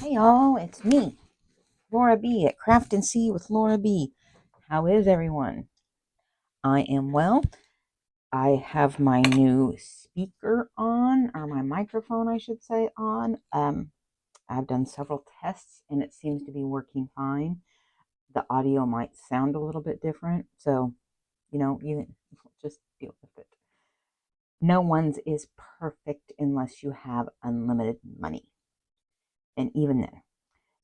Hey y'all, it's me, Laura B at Craft and See with Laura B. How is everyone? I am well. I have my new speaker on, or my microphone, I should say, on. I've done several tests and it seems to be working fine. The audio might sound a little bit different, so you just deal with it. No one's is perfect unless you have unlimited money, and even then.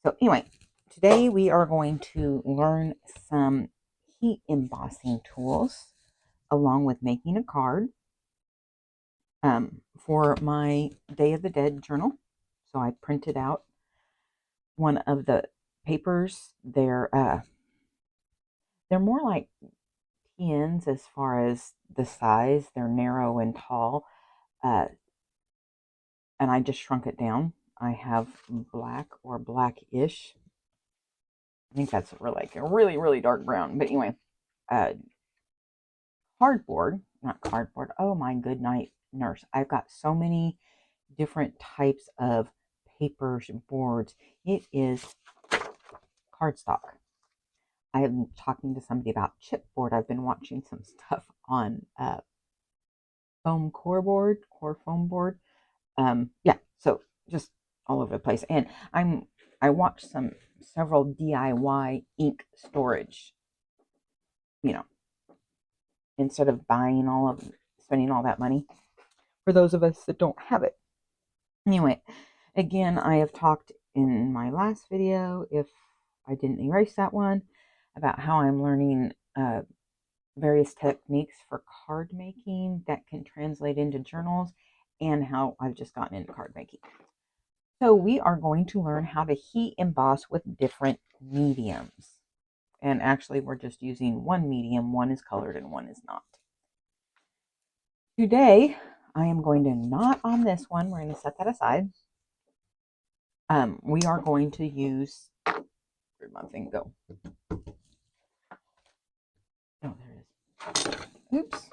So anyway, today we are going to learn some heat embossing tools along with making a card for my Day of the Dead journal. So I printed out one of the papers. They're more like pens as far as the size. They're narrow and tall, uh, and I just shrunk it down. I have black or blackish. I think that's like a really, really dark brown. But anyway, uh, cardboard, not cardboard. Oh my good night, nurse. I've got so many different types of papers, boards. It is cardstock. I am talking to somebody about chipboard. I've been watching some stuff on foam core foam board. Yeah, so just all over the place. And I watched several DIY ink storage, you know, instead of spending all that money for those of us that don't have it. Anyway, again, I have talked in my last video, if I didn't erase that one, about how I'm learning various techniques for card making that can translate into journals, and how I've just gotten into card making. So we are going to learn how to heat emboss with different mediums. And actually, we're just using one medium. One is colored and one is not. Today, I am going to, not on this one, we're going to set that aside. We are going to use, where'd my thing go? Oh, there it is. Oops.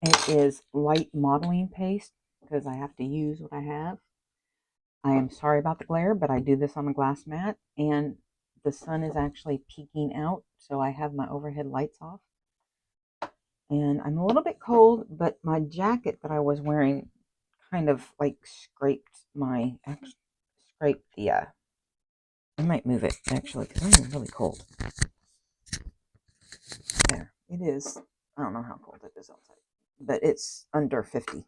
It is light modeling paste because I have to use what I have. I am sorry about the glare, but I do this on a glass mat and the sun is actually peeking out, so I have my overhead lights off. And I'm a little bit cold, but my jacket that I was wearing kind of like scraped the, I might move it actually because I'm really cold. There, it is. I don't know how cold it is outside, but it's under 50.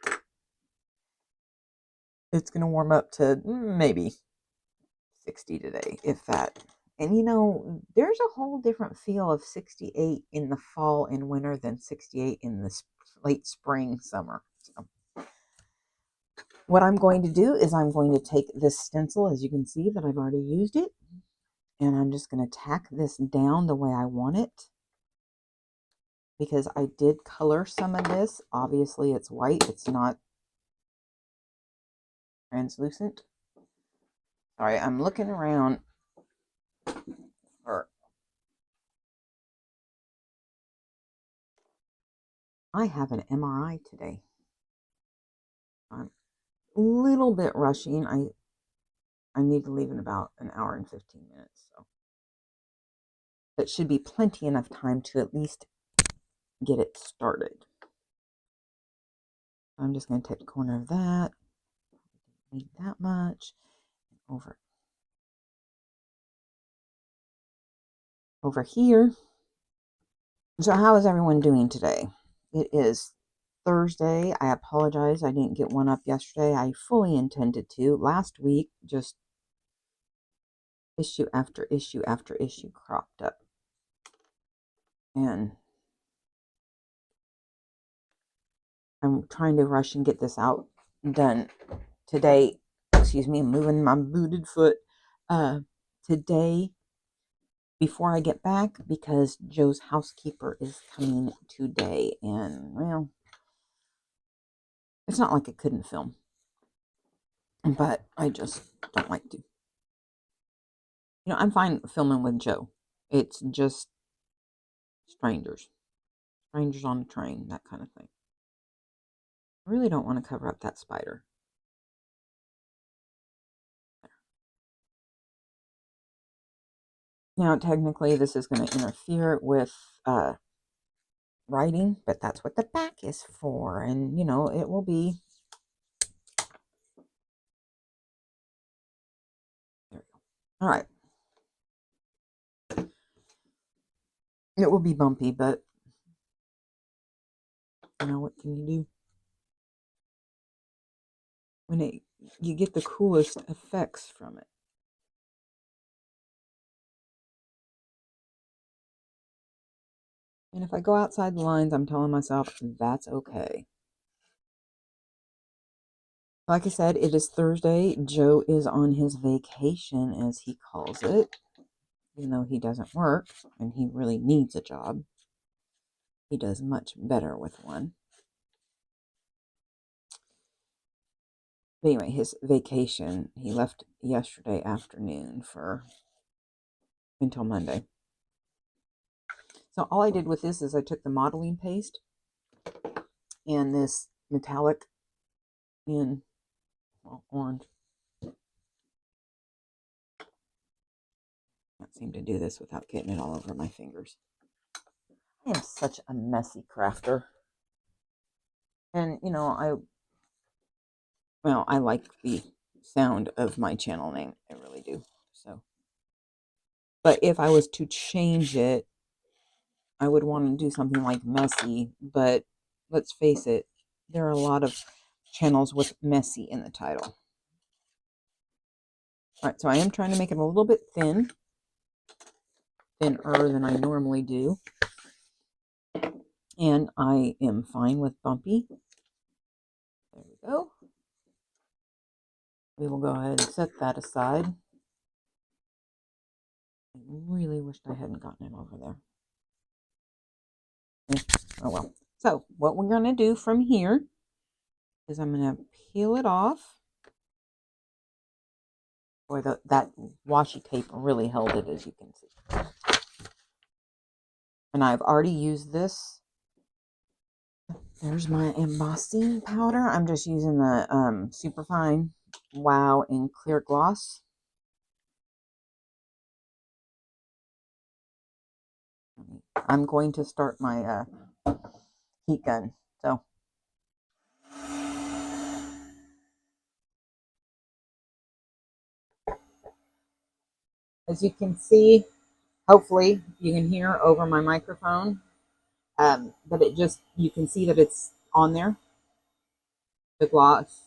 It's going to warm up to maybe 60 today, if that. And there's a whole different feel of 68 in the fall and winter than 68 in the late spring, summer. So what I'm going to do is I'm going to take this stencil, as you can see that I've already used it, and I'm just going to tack this down the way I want it, because I did color some of this. Obviously it's white, it's not translucent. Sorry, I'm looking around for, I have an MRI today. I'm a little bit rushing. I need to leave in about an hour and 15 minutes, so that should be plenty enough time to at least get it started. I'm just going to take the corner of that. Need that much. Over here. So how is everyone doing today? It is Thursday. I apologize I didn't get one up yesterday. I fully intended to. Last week, just issue after issue after issue cropped up. And I'm trying to rush and get this out done today. Excuse me, I'm moving my booted foot. Today, before I get back, because Joe's housekeeper is coming today. And, well, it's not like I couldn't film, but I just don't like to. I'm fine filming with Joe. It's just strangers on the train, that kind of thing. I really don't want to cover up that spider. Now, technically, this is going to interfere with writing, but that's what the back is for. And, you know, it will be... There we go. All right. It will be bumpy, but, you know, what can you do? When you get the coolest effects from it. And if I go outside the lines, I'm telling myself that's okay. Like I said, it is Thursday. Joe is on his vacation, as he calls it. Even though he doesn't work and he really needs a job, he does much better with one. But anyway, his vacation, he left yesterday afternoon until Monday. So all I did with this is I took the modeling paste and this metallic in orange. Can't seem to do this without getting it all over my fingers. I am such a messy crafter. And, you know, I like the sound of my channel name. I really do. So, but if I was to change it, I would want to do something like messy. But let's face it, there are a lot of channels with messy in the title. All right, so I am trying to make it a little bit thinner than I normally do. And I am fine with bumpy. There we go. We will go ahead and set that aside. I really wished I hadn't gotten it over there. Oh well. So what we're going to do from here is I'm going to peel it off. Boy, that washi tape really held it, as you can see. And I've already used this. There's my embossing powder. I'm just using the Superfine Wow in Clear Gloss. I'm going to start my heat gun. So, as you can see, hopefully you can hear over my microphone, but you can see that it's on there. The gloss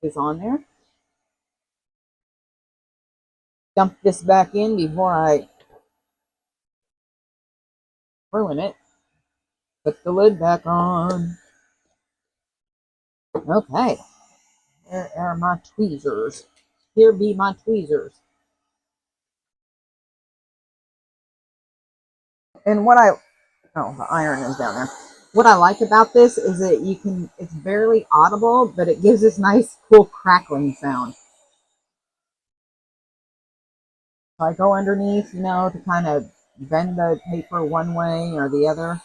is on there. Dump this back in before I ruin it. Put the lid back on. Okay. Here are my tweezers. Here be my tweezers. And the iron is down there. What I like about this is that it's barely audible, but it gives this nice, cool crackling sound. So I go underneath, to kind of bend the paper one way or the other.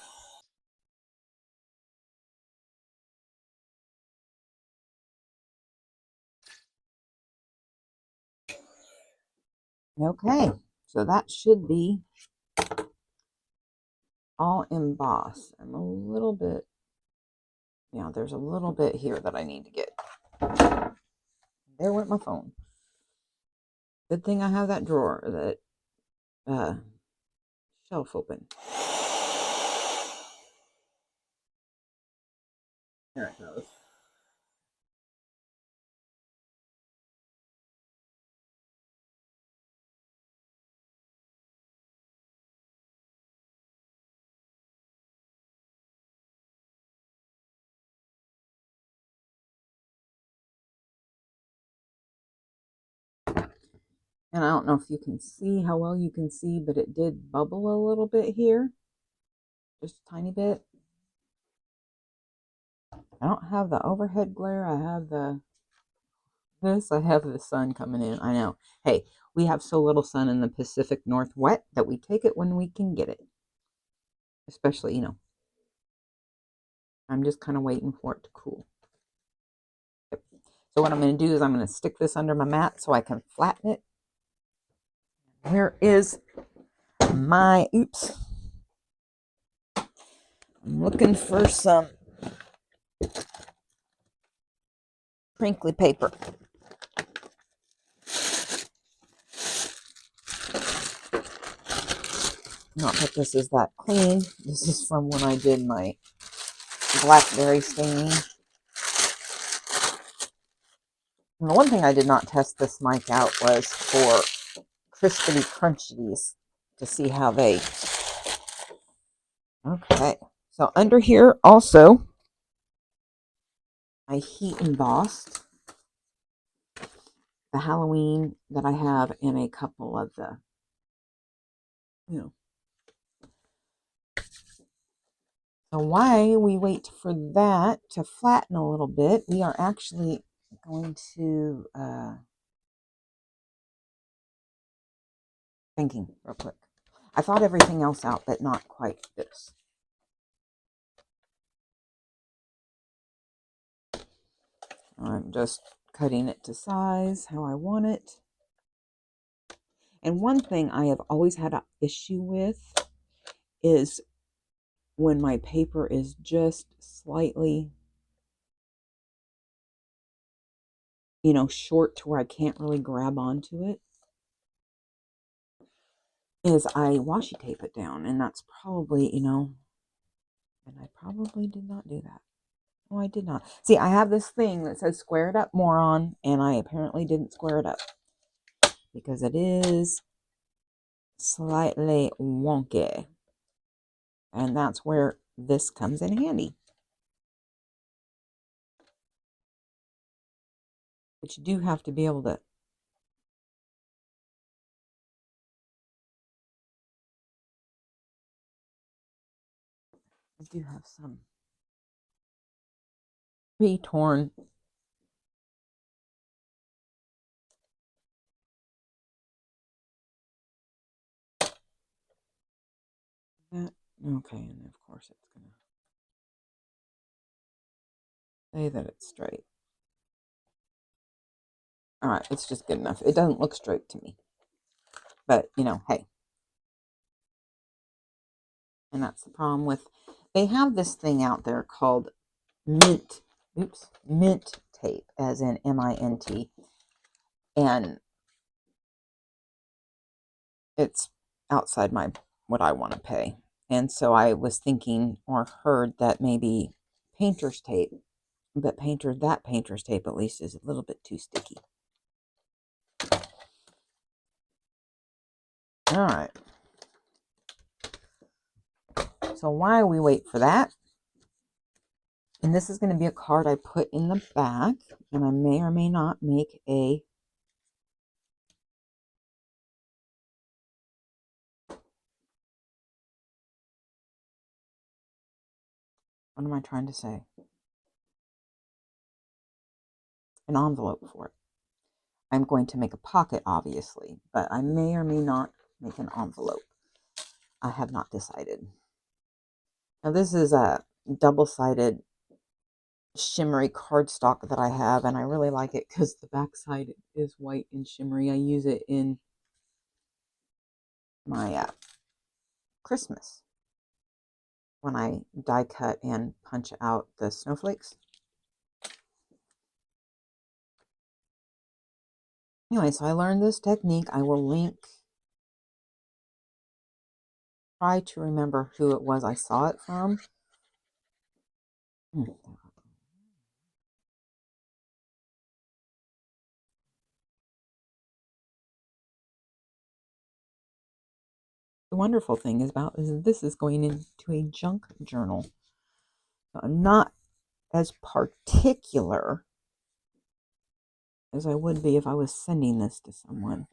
Okay, so that should be all embossed. I'm a little bit, there's a little bit here that I need to get. There went my phone. Good thing I have that drawer, that shelf open. There it goes. And I don't know if you can see how well you can see, but it did bubble a little bit here. Just a tiny bit. I don't have the overhead glare. I have I have the sun coming in. I know. Hey, we have so little sun in the Pacific Northwest that we take it when we can get it. Especially, I'm just kind of waiting for it to cool. Yep. So what I'm going to do is I'm going to stick this under my mat so I can flatten it. Here is oops. I'm looking for some crinkly paper. Not that this is that clean. This is from when I did my blackberry staining. And the one thing I did not test this mic out was for crispity crunchies to see how they... Okay. So under here also, I heat embossed the Halloween that I have in a couple of the, So while we wait for that to flatten a little bit, we are actually going to, thinking real quick. I thought everything else out, but not quite this. I'm just cutting it to size how I want it. And one thing I have always had an issue with is when my paper is just slightly, short to where I can't really grab onto it, is I washi tape it down. And that's probably, and I probably did not do that. Oh, I did not. See, I have this thing that says square it up, moron, and I apparently didn't square it up because it is slightly wonky. And that's where this comes in handy. But you do have to be able to I do have some torn. That, okay, and of course it's going to say that it's straight. All right, it's just good enough. It doesn't look straight to me. But, hey. And that's the problem with, they have this thing out there called mint tape, as in MINT. And it's outside what I want to pay. And so I was thinking or heard that maybe painter's tape, but painter's tape at least is a little bit too sticky. All right. So while we wait for that, and this is going to be a card I put in the back, and I may or may not make a what am I trying to say? An envelope for it. I'm going to make a pocket, obviously, but I may or may not make an envelope. I have not decided. Now, this is a double-sided shimmery cardstock that I have, and I really like it because the back side is white and shimmery. I use it in my Christmas when I die cut and punch out the snowflakes. Anyway, so I learned this technique. I will link, try to remember who it was I saw it from. The wonderful thing is this is going into a junk journal. So I'm not as particular as I would be if I was sending this to someone.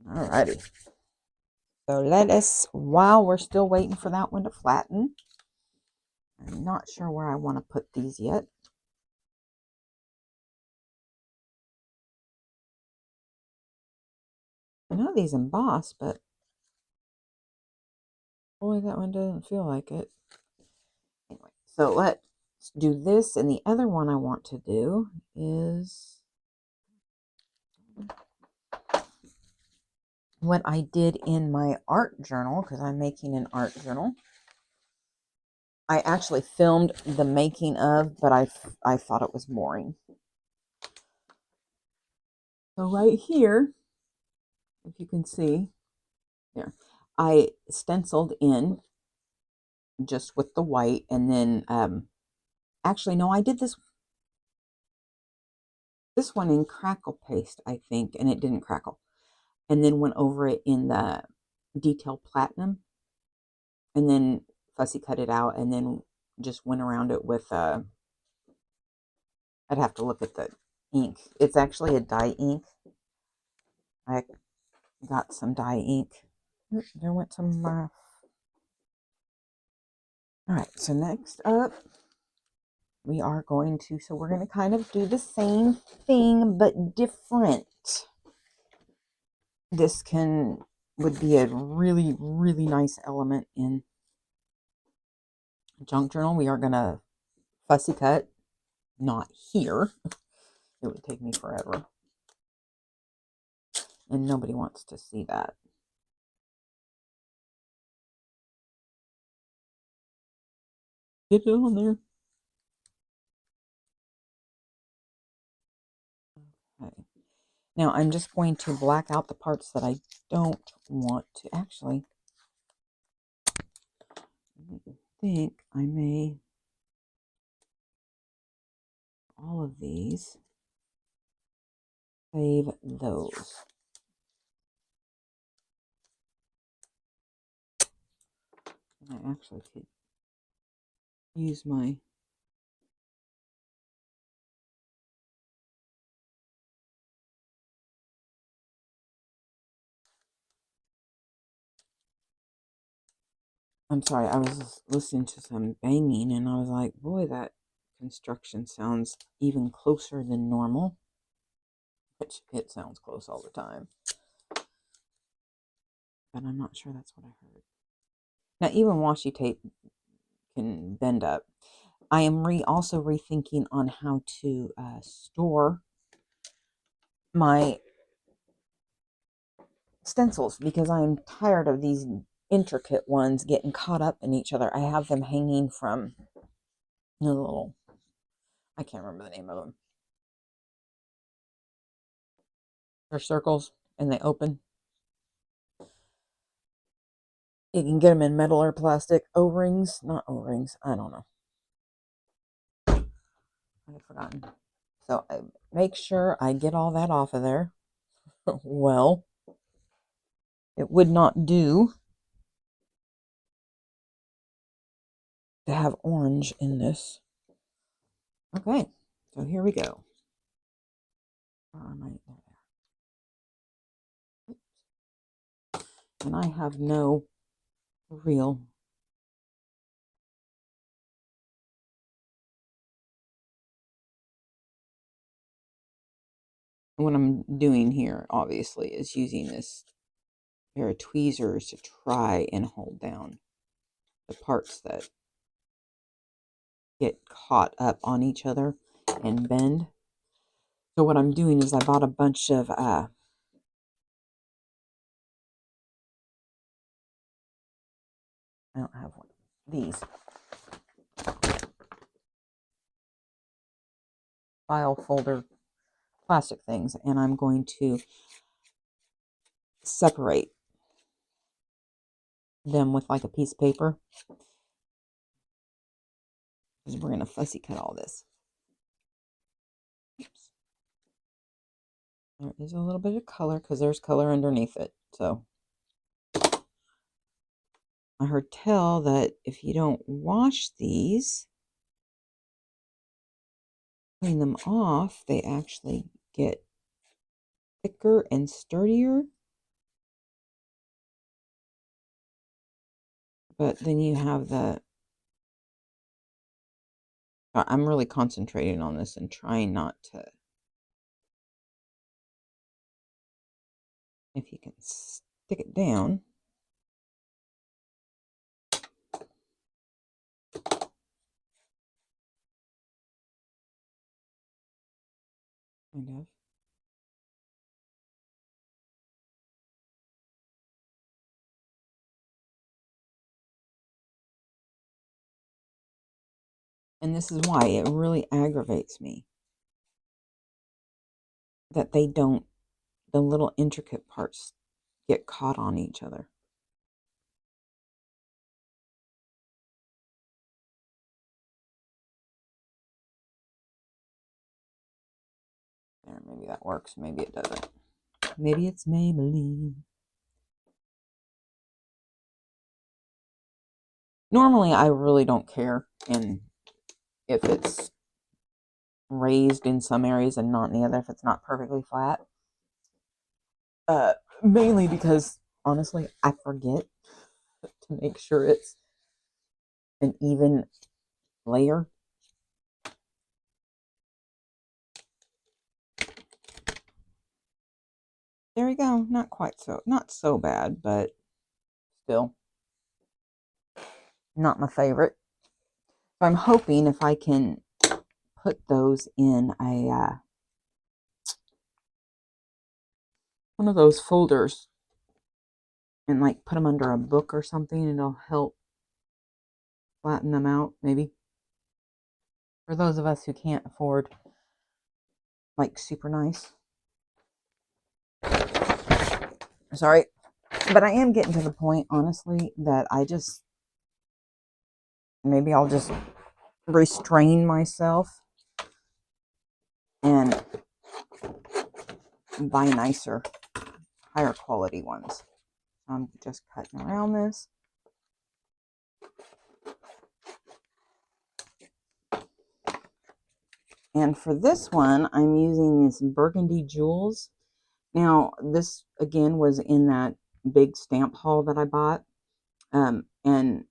Alrighty. So let us, while we're still waiting for that one to flatten, I'm not sure where I want to put these yet. I know these emboss, but boy, that one doesn't feel like it. Anyway, so let's do this, and the other one I want to do is what I did in my art journal, because I'm making an art journal. I actually filmed the making of, but I thought it was boring. So right here, if you can see, there, I stenciled in just with the white, and then actually no, I did this one in crackle paste, I think, and it didn't crackle. And then went over it in the detail platinum, and then fussy cut it out, and then just went around it with I'd have to look at the ink. It's actually a dye ink. I got some dye ink. There went some all right, so next up we are going to, so we're going to kind of do the same thing but different. This would be a really, really nice element in junk journal. We are going to fussy cut, not here. It would take me forever. And nobody wants to see that. Get it on there. Okay. Now I'm just going to black out the parts that I don't want to. Actually, I think I may, all of these, save those. And I actually could use my, I'm sorry, I was listening to some banging and I was like, boy, that construction sounds even closer than normal. Which it sounds close all the time. But I'm not sure that's what I heard. Now, even washi tape can bend up. I am also rethinking on how to store my stencils because I am tired of these intricate ones getting caught up in each other. I have them hanging from a little, I can't remember the name of them. They're circles and they open. You can get them in metal or plastic. O-rings, not O-rings, I don't know. I've forgotten. So I make sure I get all that off of there. Well, it would not do to have orange in this. Okay, so here we go. And I have no real what I'm doing here, obviously, is using this pair of tweezers to try and hold down the parts that get caught up on each other and bend. So what I'm doing is I bought a bunch of I don't have one. These file folder plastic things, and I'm going to separate them with like a piece of paper because we're going to fussy cut all this. Oops. There is a little bit of color because there's color underneath it. So I heard tell that if you don't wash these, clean them off, they actually get thicker and sturdier. But then you have the, I'm really concentrating on this and trying not to, if you can stick it down. Kind of. And this is why it really aggravates me that they don't, the little intricate parts get caught on each other. There, maybe that works. Maybe it doesn't. Maybe it's Maybelline. Normally, I really don't care if it's raised in some areas and not in the other, if it's not perfectly flat. Mainly because, honestly, I forget to make sure it's an even layer. There we go. Not so bad, but still not my favorite. So I'm hoping if I can put those in a one of those folders and like put them under a book or something, it'll help flatten them out, maybe. For those of us who can't afford like super nice. Sorry. But I am getting to the point, honestly, that maybe I'll just restrain myself and buy nicer, higher quality ones. I'm just cutting around this. And for this one, I'm using this Burgundy Jewels. Now, this, again, was in that big stamp haul that I bought. And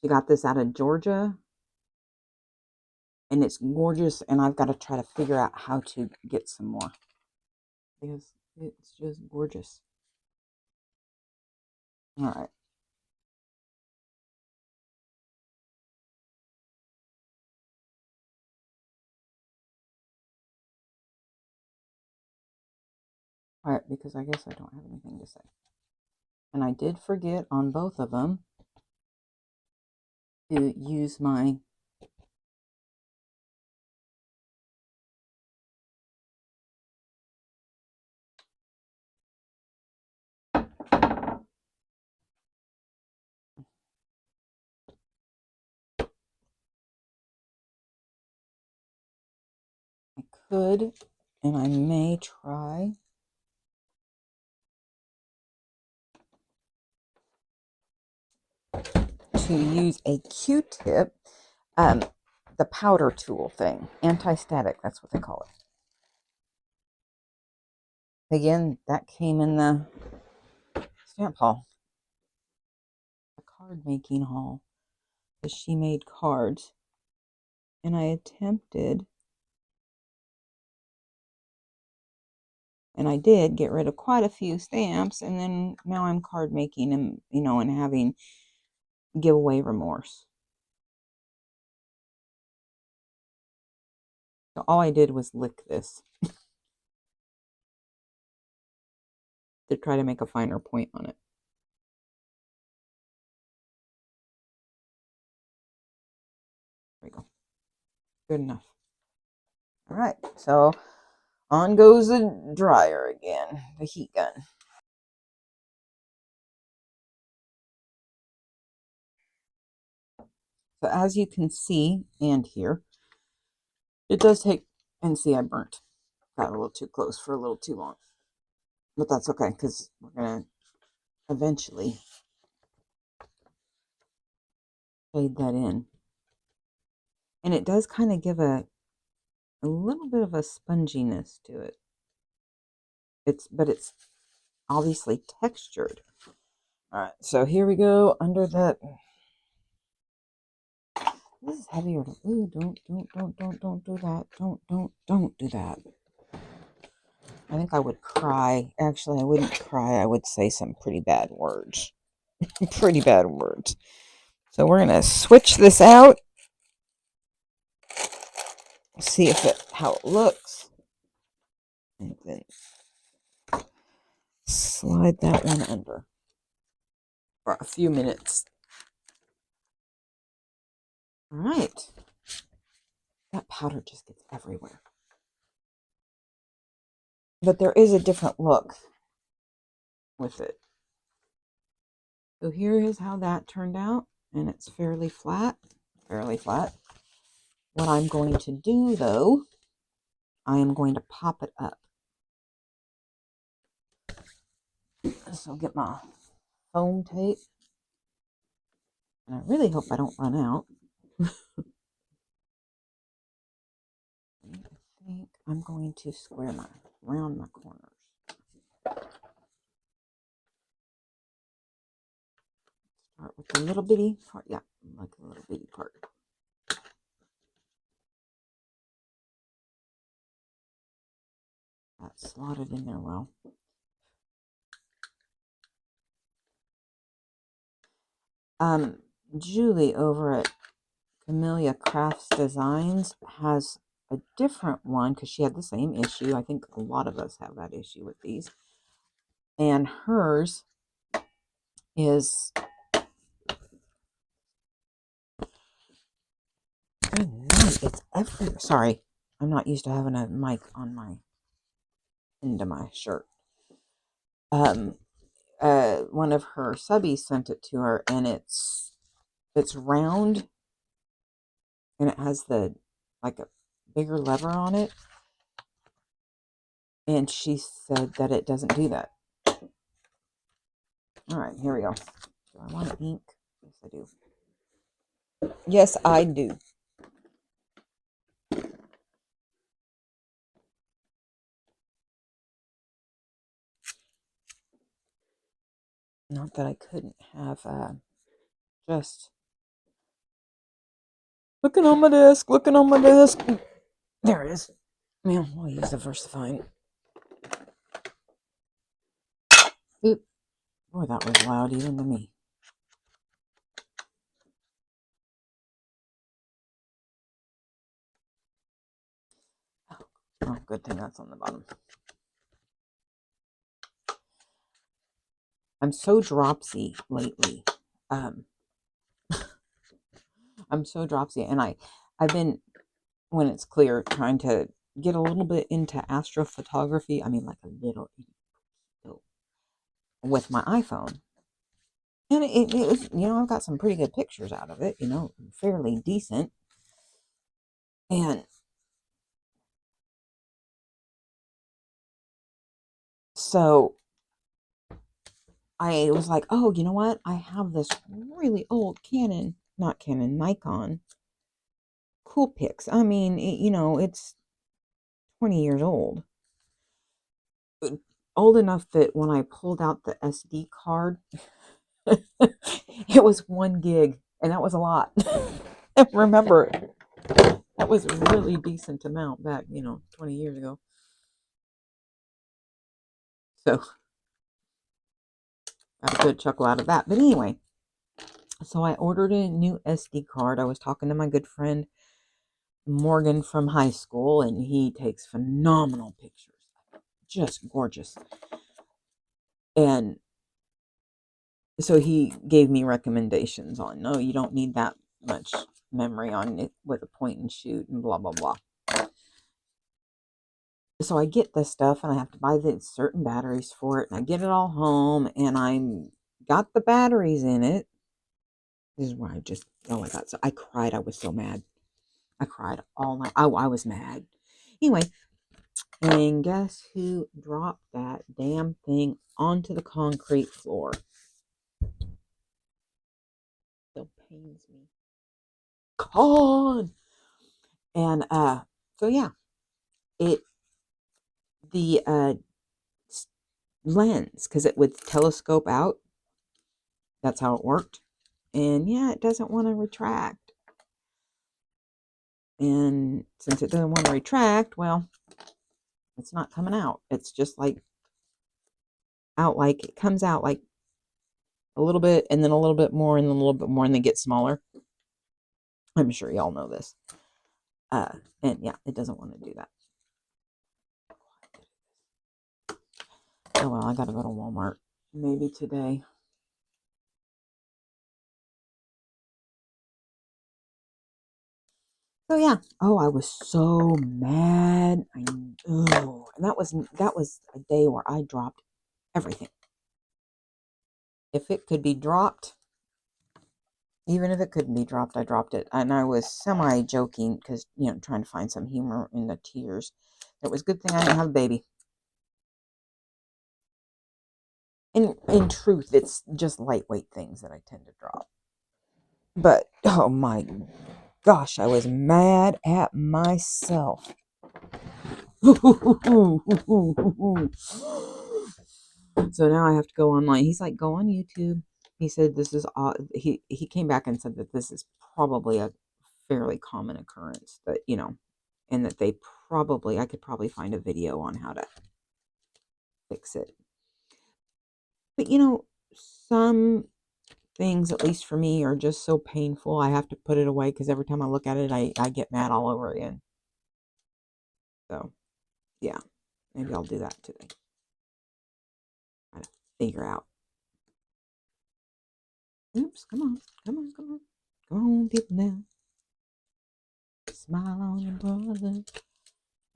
she got this out of Georgia. And it's gorgeous. And I've got to try to figure out how to get some more. Because it's just gorgeous. All right. All right, because I guess I don't have anything to say. And I did forget on both of them to use my I could, and I may try to use a Q-tip, the powder tool thing, anti-static, that's what they call it. Again, that came in the stamp haul, the card making haul, because she made cards, and I attempted, and I did get rid of quite a few stamps, and then now I'm card making and, and having giveaway remorse. So all I did was lick this to try to make a finer point on it. There we go. Good enough. All right, so on goes the dryer again, the heat gun. So as you can see and hear, it does take, and see I burnt. Got a little too close for a little too long. But that's okay, because we're going to eventually fade that in. And it does kind of give a little bit of a sponginess to it. But it's obviously textured. All right, so here we go under the. This is heavier. Ooh, don't do that. Don't do that. I think I would cry. Actually, I wouldn't cry. I would say some pretty bad words. Pretty bad words. So we're gonna switch this out. See how it looks. And then slide that one under for a few minutes. All right. That powder just gets everywhere. But there is a different look with it. So here is how that turned out. And it's fairly flat. Fairly flat. What I'm going to do, though, I am going to pop it up. So I'll get my foam tape. And I really hope I don't run out. I think I'm going to round my corners. Start with the little bitty part. Yeah, like the little bitty part. That's slotted in there well. Julie over at Camellia Crafts Designs has a different one because she had the same issue. I think a lot of us have that issue with these. And hers is good night. It's everywhere. Sorry, I'm not used to having a mic on my into my shirt. One of her subbies sent it to her, and it's round, and it has like a bigger lever on it, and she said that it doesn't do that. All right, here we go. Do I want ink? Yes, I do. Yes, I do. Not that I couldn't have just looking on my desk. There it is. Man, we'll use the VersaFine. Oop. Boy, that was loud even to me. Oh, good thing that's on the bottom. I'm so dropsy lately. I'm so dropsy, and I've been, when it's clear, trying to get a little bit into astrophotography. I mean, like a little with my iPhone. And it was, I've got some pretty good pictures out of it, fairly decent. And so I was like, oh, you know what? I have this really old Nikon Coolpix. I mean, it's 20 years old. Old enough that when I pulled out the SD card, it was 1 gig, and that was a lot. Remember, that was a really decent amount back, 20 years ago. So, got a good chuckle out of that. But anyway, so I ordered a new SD card. I was talking to my good friend Morgan from high school, and he takes phenomenal pictures. Just gorgeous. And so he gave me recommendations on, no, you don't need that much memory on it with a point and shoot and blah, blah, blah. So I get this stuff, and I have to buy the certain batteries for it, and I get it all home, and I got the batteries in it. This is where oh my God. So I cried. I was so mad. I cried all night. I was mad. Anyway, and guess who dropped that damn thing onto the concrete floor? Still pains me. Con! And so yeah, the lens, because it would telescope out. That's how it worked. And yeah, it doesn't want to retract. And since it doesn't want to retract, well, it's not coming out. It's just like it comes out like a little bit, and then a little bit more, and then a little bit more, and then get smaller. I'm sure y'all know this. And yeah, it doesn't want to do that. Oh well, I gotta go to Walmart maybe today. So yeah. Oh, I was so mad. And that was a day where I dropped everything. If it could be dropped, even if it couldn't be dropped, I dropped it. And I was semi-joking because, trying to find some humor in the tears. It was a good thing I didn't have a baby. In truth, it's just lightweight things that I tend to drop. But, oh my gosh, I was mad at myself. So now I have to go online. He's like, go on YouTube. He said this is he came back and said that this is probably a fairly common occurrence, that and that I could probably find a video on how to fix it. But some things, at least for me, are just so painful I have to put it away, because every time I look at it I get mad all over again. So yeah, maybe I'll do that today. Try to figure out. Oops, come on, come on, come on. Come on, people now. Smile on your brother.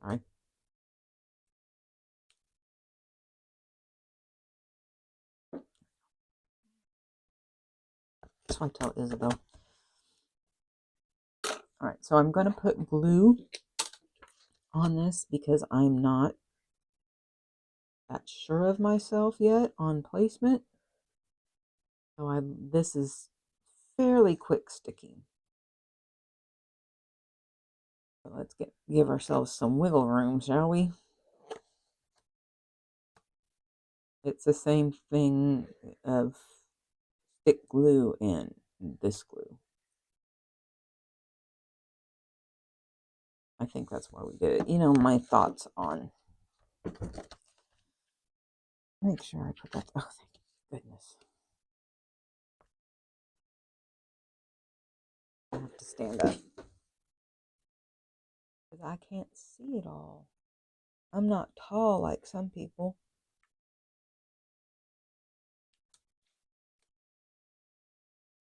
All right. That's what I tell Isabel. All right, so I'm going to put glue on this because I'm not that sure of myself yet on placement. So this is fairly quick sticking. So let's give ourselves some wiggle room, shall we? It's the same thing of stick glue and this glue. I think that's why we did it. My thoughts on. Make sure I put that. Oh, thank goodness. I have to stand up because I can't see it all. I'm not tall like some people.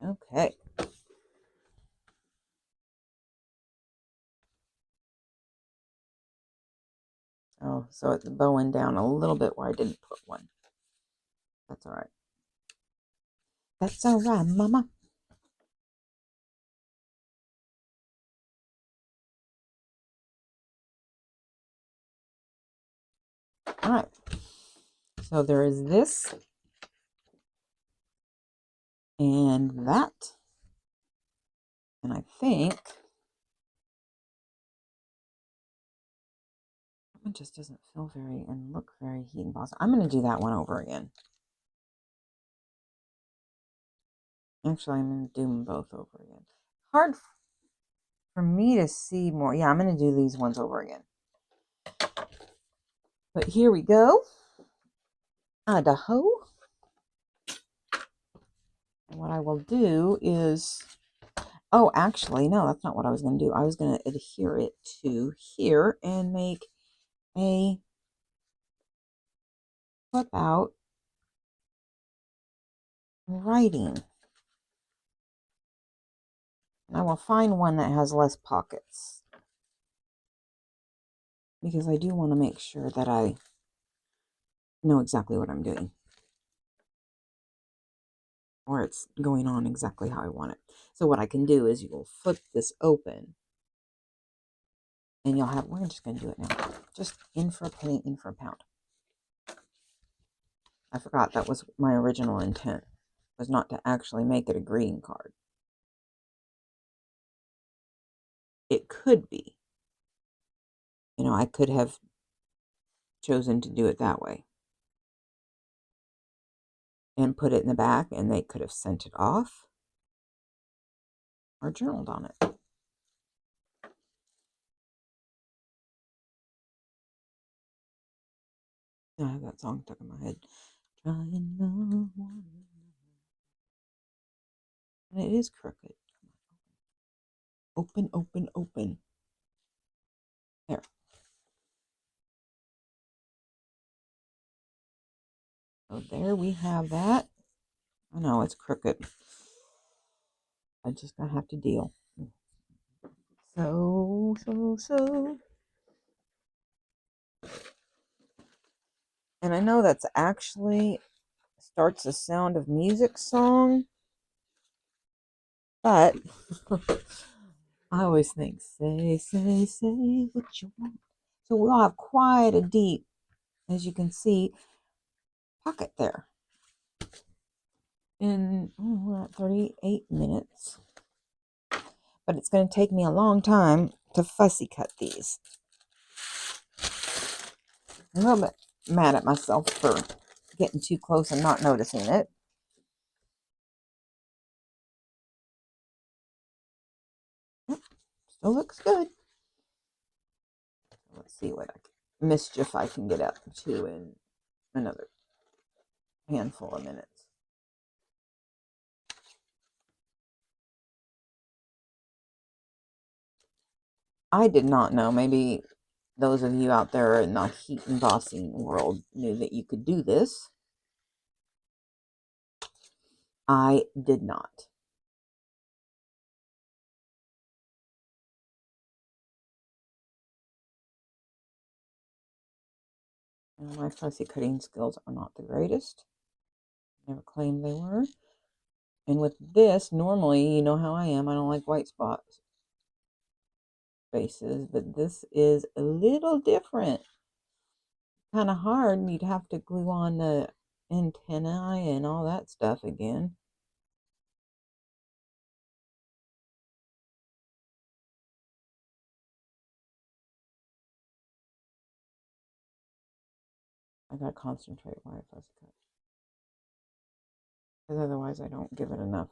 Okay. Oh, so it's bowing down a little bit where I didn't put one. That's all right. That's all right, Mama. All right. So there is this and that. And I think it just doesn't feel very and look very heat embossed. I'm going to do that one over again. Actually, I'm going to do them both over again. Hard for me to see more. Yeah, I'm going to do these ones over again. But here we go. Idaho. And what I will do is, oh, actually, no, that's not what I was going to do. I was going to adhere it to here and make a flip out writing. And I will find one that has less pockets, because I do want to make sure that I know exactly what I'm doing, or it's going on exactly how I want it. So what I can do is you will flip this open and you'll have, we're just going to do it now. Just in for a penny, in for a pound. I forgot that was my original intent, was not to actually make it a greeting card. It could be. I could have chosen to do it that way and put it in the back, and they could have sent it off or journaled on it. I have that song stuck in my head. Trying no one. And it is crooked. Open, open, open. There. So there we have that. I know it's crooked. I just gonna have to deal. So. And I know that's actually starts a Sound of Music song, but I always think, say what you want. So we'll have quite a deep, as you can see, pocket there. In we're at 38 minutes. But it's going to take me a long time to fussy cut these. I'm a little bit mad at myself for getting too close and not noticing it. Still looks good. Let's see what mischief I can get up to in another handful of minutes. I did not know. Maybe those of you out there in the heat embossing world knew that you could do this. I did not. And my fussy cutting skills are not the greatest. Never claimed they were. And with this, normally, you know how I am. I don't like white spots faces, but this is a little different. Kind of hard. You'd have to glue on the antennae and all that stuff again. I gotta concentrate while I fussy cut, because otherwise I don't give it enough.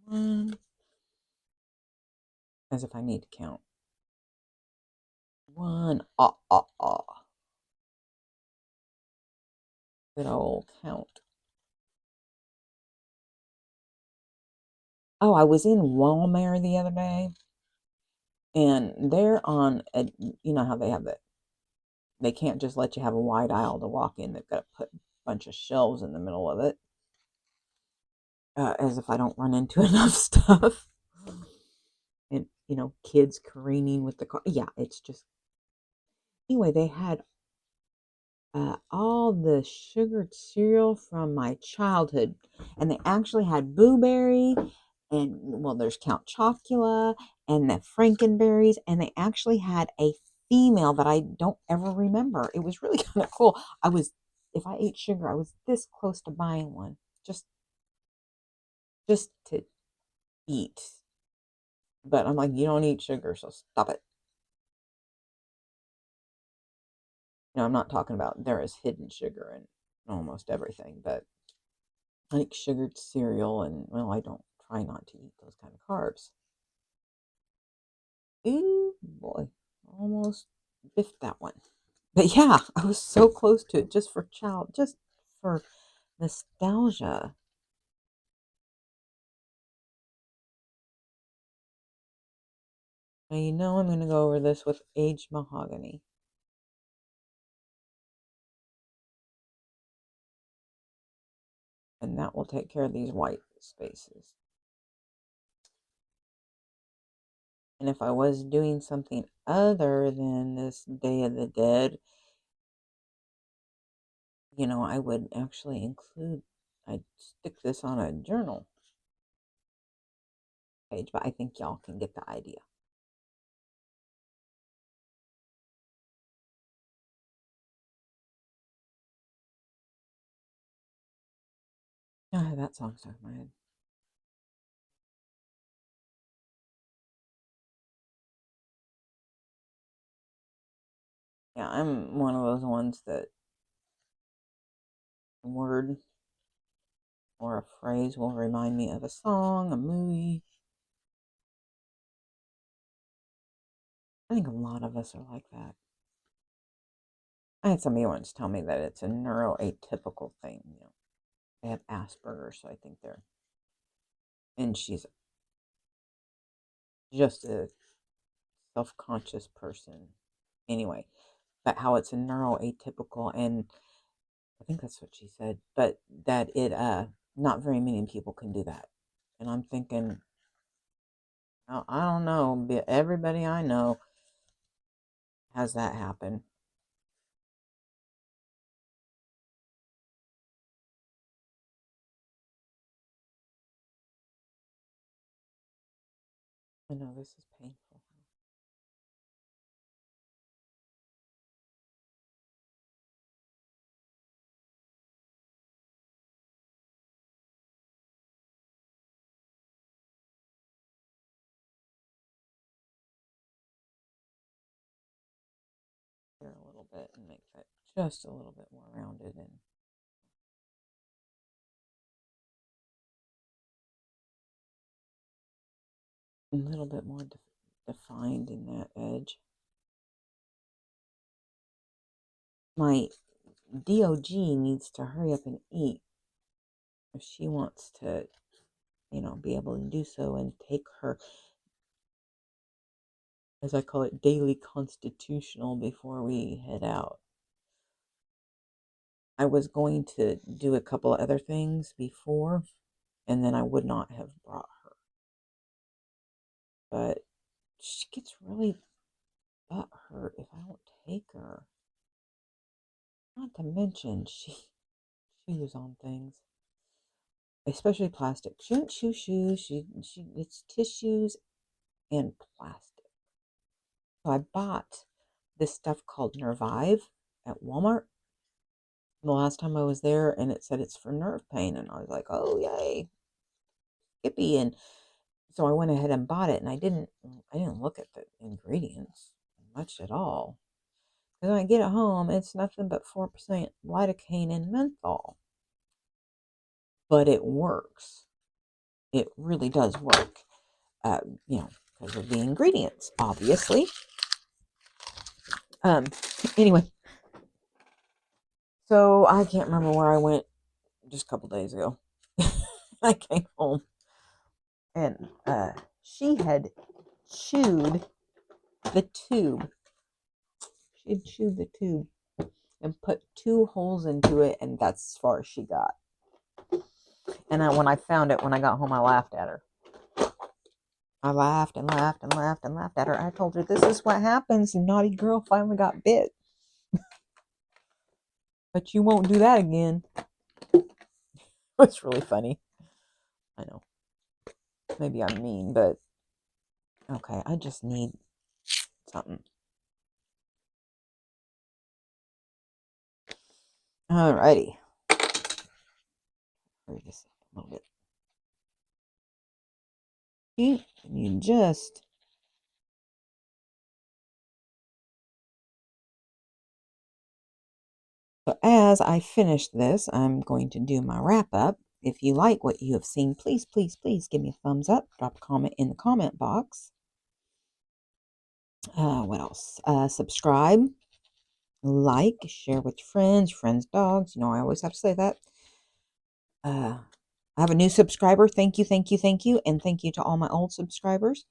One, as if I need to count. One, good old count. Oh, I was in Walmart the other day, and they're on a, you know how they have that. They can't just let you have a wide aisle to walk in. They've got to put a bunch of shelves in the middle of it, as if I don't run into enough stuff. And kids careening with the car. Yeah, it's just anyway. They had all the sugared cereal from my childhood, and they actually had blueberry, and well, there's Count Chocula and the Frankenberries, and they actually had a female that I don't ever remember. It was really kind of cool. If I ate sugar, I was this close to buying one, just to eat. But I'm like, you don't eat sugar, so stop it. I'm not talking about there is hidden sugar in almost everything, but like sugared cereal, and well, I don't try not to eat those kind of carbs. Ooh boy, almost biffed that one. But yeah, I was so close to it just for nostalgia. Now I'm going to go over this with aged mahogany, and that will take care of these white spaces. And if I was doing something other than this Day of the Dead, I would actually I'd stick this on a journal page, but I think y'all can get the idea. That song stuck in my head. Yeah, I'm one of those ones that a word or a phrase will remind me of a song, a movie. I think a lot of us are like that. I had somebody once tell me that it's a neuroatypical thing. They have Asperger's, so I think they're, and she's just a self-conscious person. Anyway, but how it's a neuroatypical, and I think that's what she said, but that it not very many people can do that. And I'm thinking, I don't know, but everybody I know has that happen. I know this is painful. Here a little bit and make that just a little bit more rounded and a little bit more defined in that edge. My DOG needs to hurry up and eat if she wants to, be able to do so and take her, as I call it, daily constitutional before we head out. I was going to do a couple of other things before, and then I would not have brought her. But she gets really butt hurt if I don't take her. Not to mention, she chews on things, especially plastic. She doesn't chew shoes. It's tissues and plastic. So I bought this stuff called Nervive at Walmart the last time I was there, and it said it's for nerve pain, and I was like, oh yay, hippie. And so I went ahead and bought it, and I didn't look at the ingredients much at all. Because when I get it home, it's nothing but 4% lidocaine and menthol. But it works. It really does work. Uh, because of the ingredients, obviously. Um, anyway, so I can't remember where I went just a couple days ago. I came home and she had chewed the tube. She had chewed the tube and put 2 holes into it, and that's as far as she got. And when I found it, when I got home, I laughed at her. I laughed and laughed and laughed and laughed at her. I told her, this is what happens. Naughty girl finally got bit. But you won't do that again. It's really funny. I know. Maybe I'm mean, but okay, I just need something. Alrighty. Hurry this up a little bit. See? And you just so as I finish this, I'm going to do my wrap up. If you like what you have seen, please, please, please give me a thumbs up. Drop a comment in the comment box. What else? Subscribe, like, share with your friends, dogs. I always have to say that. I have a new subscriber. Thank you, thank you, thank you. And thank you to all my old subscribers,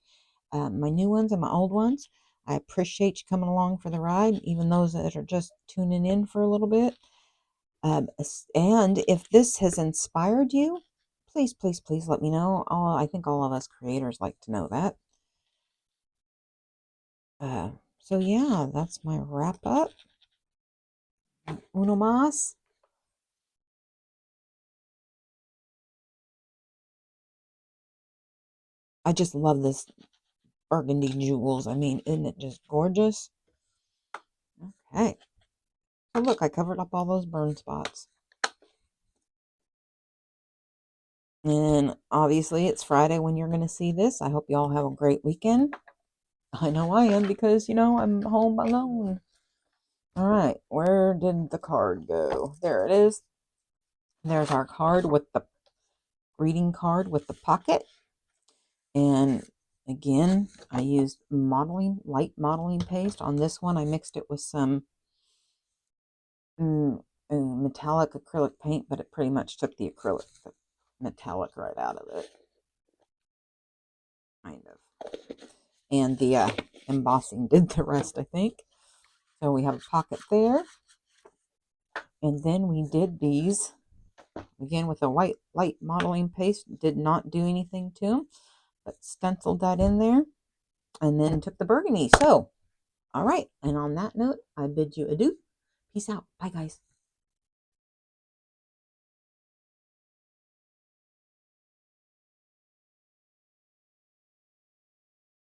my new ones and my old ones. I appreciate you coming along for the ride, even those that are just tuning in for a little bit. And if this has inspired you, please, please, please let me know. I think all of us creators like to know that. So yeah, that's my wrap up. Uno más. I just love this burgundy jewels. I mean, isn't it just gorgeous? Okay. So look, I covered up all those burn spots. And obviously, it's Friday when you're going to see this. I hope you all have a great weekend. I know I am because, I'm home alone. All right, where did the card go? There it is. There's our card with the greeting card with the pocket. And again, I used light modeling paste. On this one, I mixed it with some metallic acrylic paint, but it pretty much took the metallic right out of it. Kind of. and the embossing did the rest, I think. So we have a pocket there. And then we did these, again, with a white light modeling paste. Did not do anything to them, but stenciled that in there. And then took the burgundy. So, all right. And on that note, I bid you adieu. Peace out. Bye, guys.